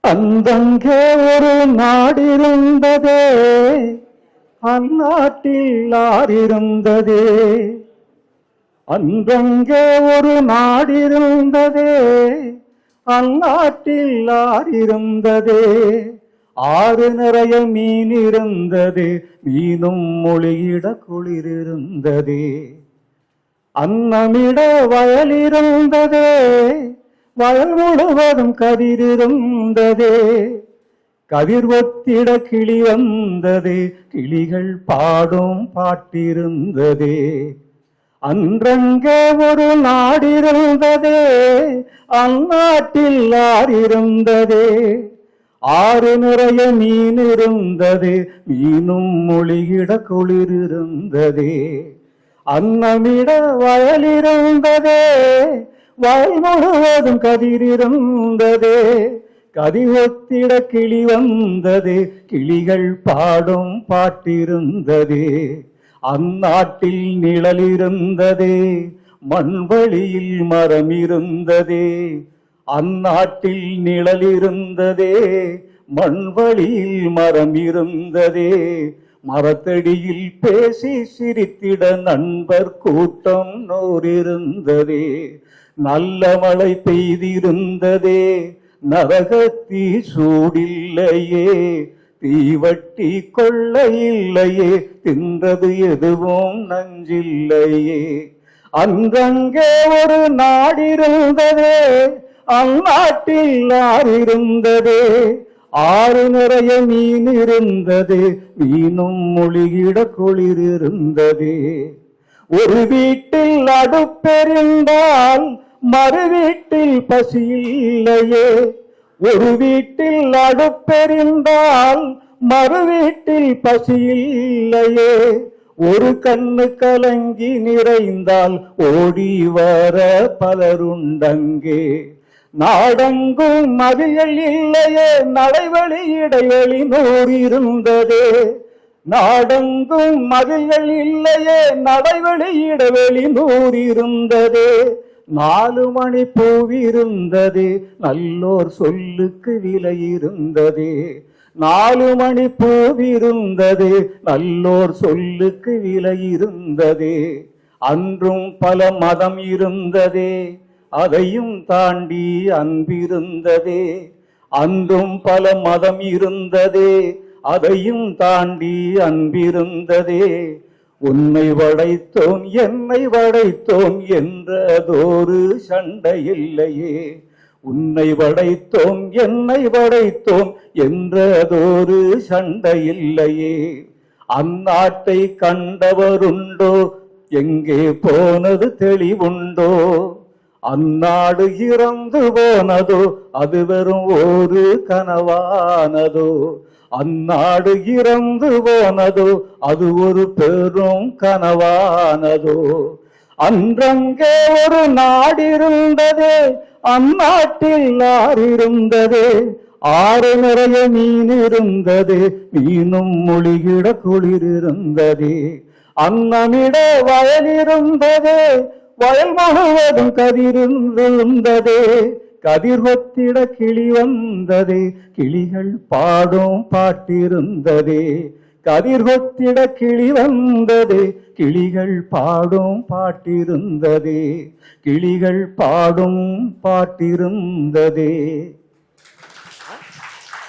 அந்தங்கே ஒரு நாடிருந்ததே, அந்நாட்டில் ஆறிருந்ததே. அந்தங்கே ஒரு நாடிருந்ததே, அந்நாட்டில் ஆறிருந்ததே. ஆறு நிறைய மீன் இருந்தது, மீனும் மொழியிட குளிரிருந்ததே. அன்னமிட வயலிருந்ததே, வயல் முழுவதும் கதிரிருந்ததே. கதிர் ஒத்திட கிளி வந்தது, கிளிகள் பாடும் பாட்டிருந்ததே. அன்றங்கே ஒரு நாடிருந்ததே, அந்நாட்டில் ஆறிருந்ததே. ஆறு நிறைய மீன் இருந்தது, மீனும் மொழியிட குளிரிருந்ததே. அன்னமிட வயலிருந்ததே, வயல் முழுவதும் கதிரிருந்ததே. கதிர் ஒத்திட கிளி வந்தது, கிளிகள் பாடும் பாட்டிருந்ததே. அந்நாட்டில் நிழலிருந்ததே, மண்வழியில் மரம் இருந்ததே. அந்நாட்டில் நிழலிருந்ததே, மண்வழியில் மரம் இருந்ததே. மரத்தடியில் பேசி சிரித்திட நண்பர் கூட்டம் நூறிருந்ததே. நல்ல மழை பெய்திருந்ததே, நரகத்தீ சூடில்லையே. தீவட்டி கொள்ள இல்லையே, தின்றது எதுவும் நஞ்சில்லையே. அங்கங்கே ஒரு நாடிருந்ததே, அந்நாட்டில் ஆறிருந்ததே. ஆறு நிறைய மீன் இருந்தது, மீனும் மொழியிட குளிரிருந்ததே. ஒரு வீட்டில் அடுப்பெரிந்தால் மறு வீட்டில் பசி இல்லையே. ஒரு வீட்டில் அடுப்பெரிந்தால் மறு வீட்டில் பசி இல்லையே. ஒரு கண்ணு கலங்கி நிறைந்தால் ஓடி வர பலருண்டங்கே. நாடெங்கும் மதில்கள் இல்லையே, நடைவழி இடைவெளி நூறிருந்ததே. நாடெங்கும் மதில்கள் இல்லையே, நடைவழி இடைவெளி நூறிருந்ததே. 4 மணி பூவிருந்தது, நல்லோர் சொல்லுக்கு விலை இருந்ததே. 4 மணி பூவிருந்தது, நல்லோர் சொல்லுக்கு விலை இருந்ததே. அன்றும் பல மதம் இருந்ததே, அதையும் தாண்டி அன்பிருந்ததே. அன்றும் பல மதம் இருந்ததே, அதையும் தாண்டி அன்பிருந்ததே. உன்னை படைத்தோம் என்னை படைத்தோம் என்றதொரு சண்டை இல்லையே. உன்னை படைத்தோம் என்னை படைத்தோம் என்றதொரு சண்டை இல்லையே. அந்நாட்டை கண்டவருண்டோ, எங்கே போனது தெளிவுண்டோ. அந்நாடு இறந்து போனதோ, அது வெறும் ஒரு கனவானதோ. அந்நாடு இறந்து போனதோ, அது ஒரு பெரும் கனவானதோ. அன்றங்கே ஒரு நாடிருந்ததே, அந்நாட்டில் ஆறிருந்ததே. ஆறு நிறைய மீன் இருந்தது, மீனும் மொழிகிட குளிரிருந்ததே. அன்னமிட வயலிருந்ததே, வயல் முழுவதும் கதிரிருந்ததே. கதிர் ஒத்திட கிளி வந்ததே, கிளிகள் பாடும் பாட்டிருந்ததே. கதிர் ஒத்திட கிளி வந்ததே, கிளிகள் பாடும் பாட்டிருந்ததே. கிளிகள் பாடும் பாட்டிருந்ததே.